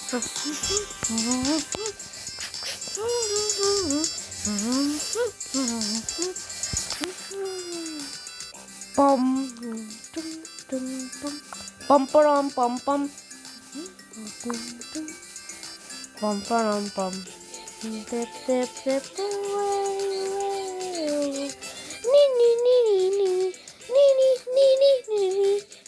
Bum, bum, bum, bum, bum, bum, bum, bum, dip, dip, dip, away, nee, nee, nee, nee, nee, nee, nee, nee, nee.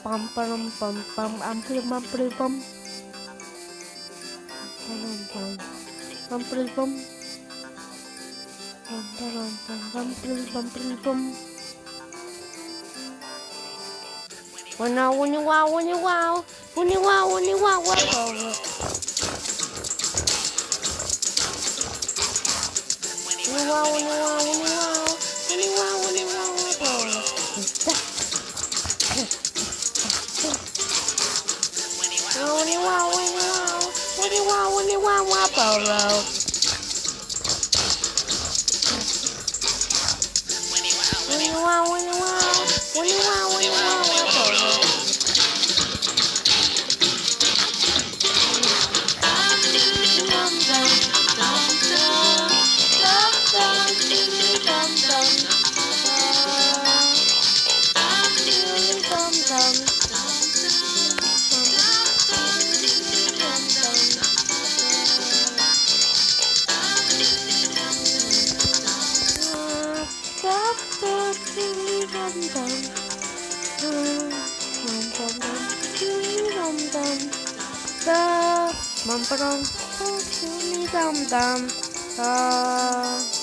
Bum bum bum bum bum bum bum Bum, ba-dum, dum, dum, dum,